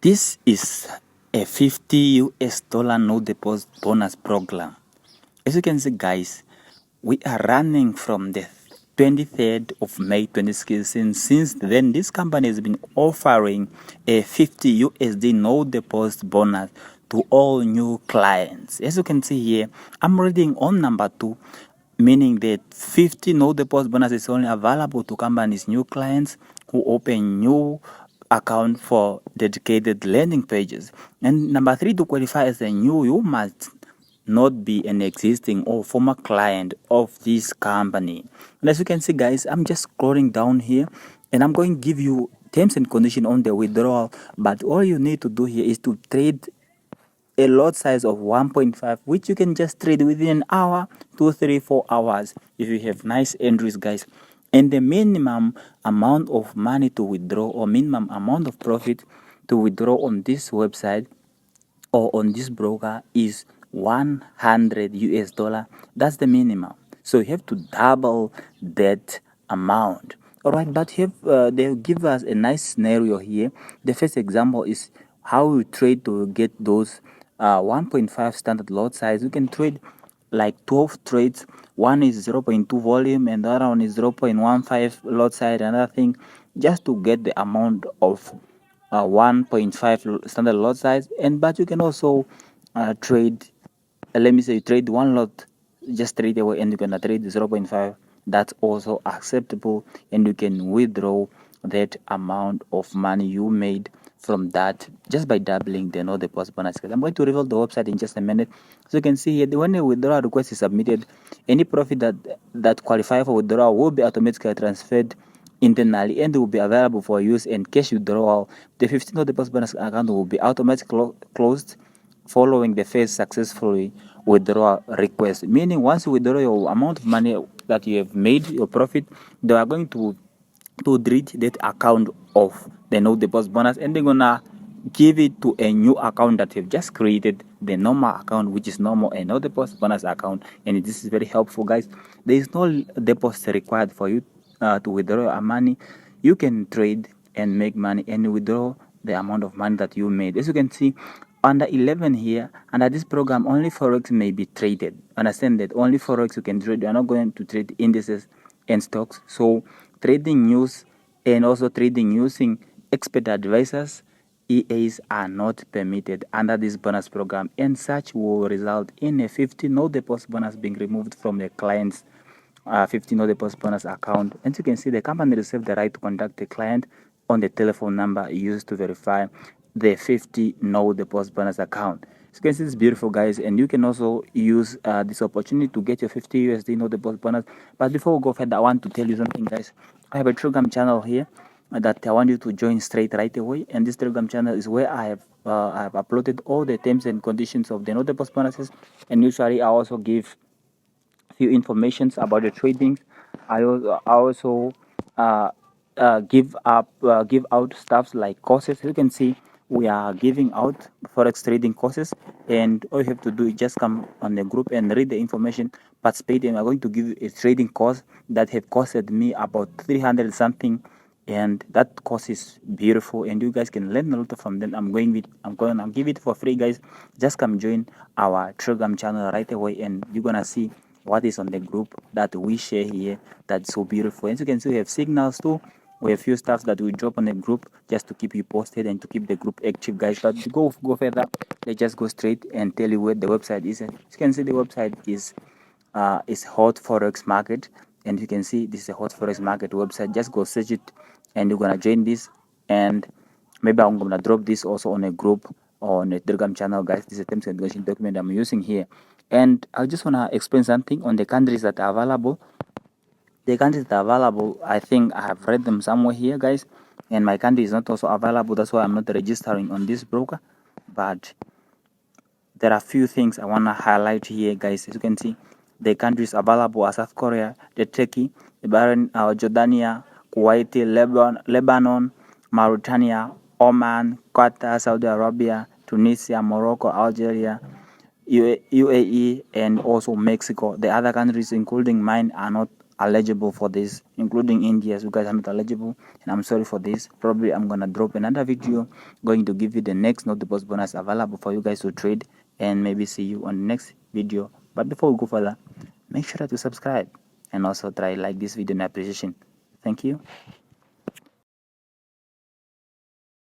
This is a $50 no deposit bonus program. As you can see, guys, we are running from the 23rd of May 2016. Since then, this company has been offering a $50 no deposit bonus to all new clients. As you can see here, I'm reading on number 2, meaning that 50 no deposit bonus is only available to companies' new clients who open new account for dedicated landing pages. And number 3, to qualify as a new, you must not be an existing or former client of this company. And as you can see, guys, I'm just scrolling down here and I'm going to give you terms and conditions on the withdrawal. But all you need to do here is to trade a lot size of 1.5, which you can just trade within an hour, 2, 3, 4 hours if you have nice entries, guys. And the minimum amount of money to withdraw, or minimum amount of profit to withdraw on this website or on this broker, is $100. That's the minimum. So you have to double that amount. All right, but they give us a nice scenario here. The first example is how we trade to get those 1.5 standard lot size. We can trade like 12 trades. One is 0.2 volume and the other one is 0.15 lot size, another thing, just to get the amount of 1.5 standard lot size. And but you can also trade, let me say, trade one lot just straight away and you're gonna trade 0.5. That's also acceptable, and you can withdraw that amount of money you made from that just by doubling the no deposit bonus. I'm going to reveal the website in just a minute. So you can see here, when a withdrawal request is submitted, any profit that qualify for withdrawal will be automatically transferred internally and will be available for use and cash withdrawal. The 15 no deposit bonus account will be automatically closed following the first successfully withdrawal request. Meaning, once you withdraw your amount of money that you have made, your profit, they are going to delete that account of the no deposit bonus and they're gonna give it to a new account that you've just created, the normal account, which is normal and no deposit bonus account. And this is very helpful, guys. There is no deposit required for you to withdraw your money. You can trade and make money and withdraw the amount of money that you made. As you can see under 11 here, under this program, only Forex may be traded. Understand that only Forex you can trade. You are not going to trade indices and stocks. So trading news and also trading using expert advisors, EAs, are not permitted under this bonus program, and such will result in a 50 no deposit bonus being removed from the client's 50 no deposit bonus account. And you can see the company reserves the right to contact the client on the telephone number used to verify the 50 no deposit bonus account. So you can see this beautiful, guys, and you can also use this opportunity to get your 50 USD no deposit bonus. But before we go further, I want to tell you something, guys. I have a Telegram channel here that I want you to join straight right away, and this Telegram channel is where I have uploaded all the terms and conditions of the no deposit bonuses, and usually I also give few informations about the trading. I also give out stuffs like courses. You can see we are giving out forex trading courses, and all you have to do is just come on the group and read the information, participate, and we're going to give you a trading course that have costed me about 300 something, and that course is beautiful and you guys can learn a lot from them. I'm going to give it for free, guys. Just come join our Telegram channel right away and you're gonna see what is on the group that we share here. That's so beautiful. As you can see, we have signals too. We have few stuff that we drop on the group just to keep you posted and to keep the group active, guys. But to go further, let's just go straight and tell you where the website is. As you can see, the website is Hot Forex Market, and you can see this is a Hot Forex Market website. Just go search it and you're gonna join this, and maybe I'm gonna drop this also on a group or on a Telegram channel, guys. This is a terms and conditions document I'm using here, and I just wanna explain something on the countries that are available. The countries that are available, I think I have read them somewhere here, guys, and my country is not also available. That's why I'm not registering on this broker. But there are few things I want to highlight here, guys. As you can see, the countries available are South Korea, the Turkey, the Bahrain, Jordania, Kuwait, Lebanon, Mauritania, Oman, Qatar, Saudi Arabia, Tunisia, Morocco, Algeria, UAE, and also Mexico. The other countries, including mine, are not eligible for this, including India. You guys are not eligible, and I'm sorry for this. Probably I'm gonna drop another video going to give you the next not deposit bonus available for you guys to trade, and maybe see you on the next video. But before we go further, make sure that you subscribe and also try like this video in appreciation. Thank you.